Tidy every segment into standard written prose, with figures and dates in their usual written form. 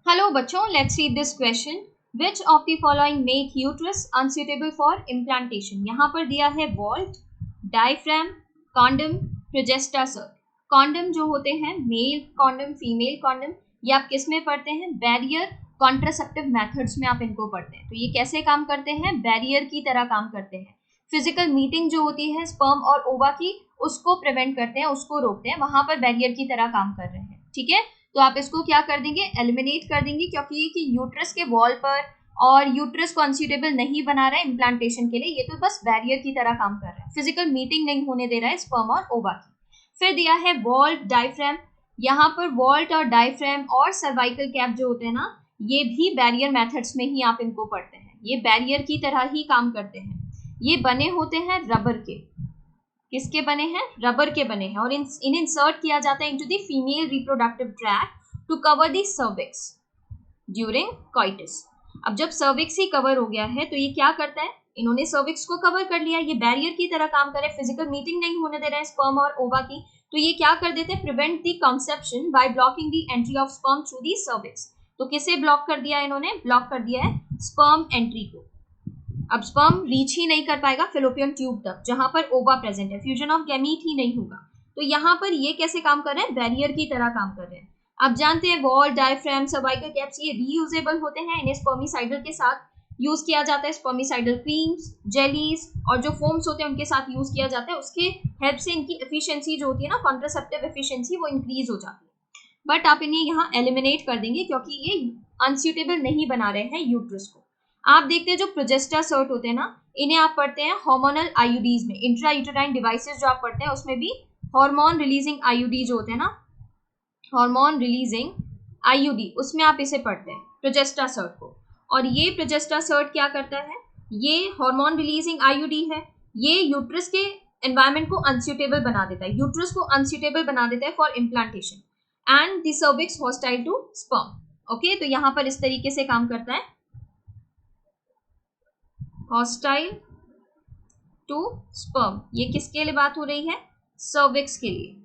Hello बच्चों, let's read this question. Which of the following make uterus unsuitable for implantation. यहाँ पर दिया है vault, diaphragm, condom, progestasert. Condom जो होते हैं मेल कॉन्डम, फीमेल कॉन्डम, ये आप किस में पढ़ते हैं? बैरियर कॉन्ट्रासेप्टिव मेथड्स में आप इनको पढ़ते हैं. तो ये कैसे काम करते हैं? बैरियर की तरह काम करते हैं. फिजिकल मीटिंग जो होती है स्पर्म और ओवा की, उसको प्रिवेंट करते हैं, उसको रोकते हैं. वहां पर बैरियर की तरह काम कर रहे हैं. ठीक है, तो आप इसको क्या कर देंगे? एलिमिनेट कर देंगे, क्योंकि ये कि यूट्रस के वॉल पर और यूट्रस को अनसूटेबल नहीं बना रहा है इम्प्लांटेशन के लिए. ये तो बस बैरियर की तरह काम कर रहा है, फिजिकल मीटिंग नहीं होने दे रहा है स्पर्म और ओवा की. फिर दिया है वॉल्ट, डायफ्राम. यहाँ पर वॉल्ट और डायफ्राम और सर्वाइकल कैप जो होते हैं ना, ये भी बैरियर मेथड्स में ही आप इनको पढ़ते हैं. ये बैरियर की तरह ही काम करते हैं. ये बने होते हैं रबर के. किसके बने हैं? रबर के बने हैं. और इन्हें इंसर्ट किया जाता है into the female reproductive tract to cover the cervix during coitus. अब जब सर्विक्स ही कवर हो गया है तो ये क्या करता है? इन्होंने सर्विक्स को कवर कर लिया. ये बैरियर की तरह काम करे, फिजिकल मीटिंग नहीं होने दे रहा है स्पर्म और ओवा की. तो ये क्या कर देते हैं? Prevent the conception by blocking the entry of sperm through the cervix. तो किसे ब्लॉक कर दिया इन्होंने? ब्लॉक कर दिया है स्पर्म एंट्री को. अब स्पर्म रीच ही नहीं कर पाएगा फेलोपियन ट्यूब तक जहां पर ओवा प्रेजेंट है. फ्यूजन ऑफ गैमीट ही नहीं होगा. तो यहाँ पर ये कैसे काम कर रहे हैं? बैरियर की तरह काम कर रहे हैं. आप जानते हैं वॉल, डायफ्राम, सर्वाइकल कैप्स ये रीयूजेबल होते हैं. इन्हें स्पर्मिसाइडल के साथ यूज किया जाता है. स्पर्मिसाइडल क्रीम्स, जेलीज और जो फोम्स होते हैं उनके साथ यूज किया जाता है. उसके हेल्प से इनकी एफिशिएंसी जो होती है ना, कॉन्ट्रासेप्टिव एफिशिएंसी, वो इंक्रीज हो जाती है. बट आप इन्हें यहाँ एलिमिनेट कर देंगे क्योंकि ये अनसूटेबल नहीं बना रहे हैं यूट्रस को. आप देखते हैं जो प्रोजेस्टा सर्ट होते हैं ना, इन्हें आप पढ़ते हैं हार्मोनल आईयूडीज में. इंट्रा यूटेराइन डिवाइसेस जो आप पढ़ते हैं उसमें भी हार्मोन रिलीजिंग आईयूडी जो होते हैं ना, हार्मोन रिलीजिंग आईयूडी, उसमें आप इसे पढ़ते हैं प्रोजेस्टा सर्ट को. और ये प्रोजेस्टा सर्ट क्या करता है? ये हार्मोन रिलीजिंग आईयूडी है. ये यूट्रस के एनवायरमेंट को अनसूटेबल बना देता है, यूट्रस को अनसूटेबल बना देता है for implantation and the cervix hostile to sperm. Okay, तो यहाँ पर इस तरीके से काम करता है, हॉस्टाइल टू स्पर्म. ये किसके लिए बात हो रही है? सर्विक्स के लिए.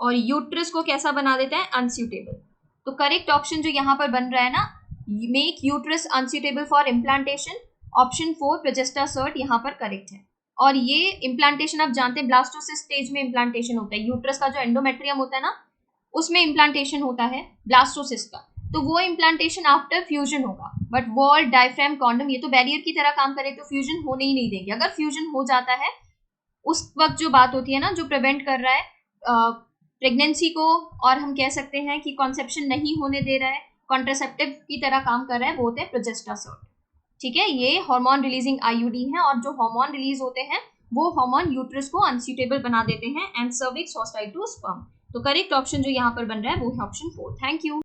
और यूट्रस को कैसा बना देता है? अनसूटेबल. तो करेक्ट ऑप्शन जो यहाँ पर बन रहा है ना, make uterus unsuitable for implantation, option 4 progestasert यहाँ पर करेक्ट है. और ये इम्प्लांटेशन आप जानते हैं ब्लास्टोसिस स्टेज में इम्प्लांटेशन होता है. यूट्रस का जो एंडोमेट्रियम होता है ना, उसमें इम्प्लांटेशन होता है ब्लास्टोसिस का. तो वो इम्प्लांटेशन आफ्टर फ्यूजन होगा. बट वॉल, डायफ्राम, कॉन्डम ये तो बैरियर की तरह काम करे, तो फ्यूजन होने ही नहीं देंगे. अगर फ्यूजन हो जाता है उस वक्त जो बात होती है ना, जो प्रिवेंट कर रहा है प्रेगनेंसी को, और हम कह सकते हैं कि कॉन्सेप्शन नहीं होने दे रहा है, कॉन्ट्रासेप्टिव की तरह काम कर रहा है, वो होते हैं प्रोजेस्टा सर्ट. ठीक है, ये हार्मोन रिलीजिंग आईयूडी है. और जो हार्मोन रिलीज होते हैं वो हार्मोन यूट्रस को अनसूटेबल बना देते हैं and cervix hostile to sperm. तो करेक्ट ऑप्शन जो यहाँ पर बन रहा है वो है ऑप्शन 4. Thank you.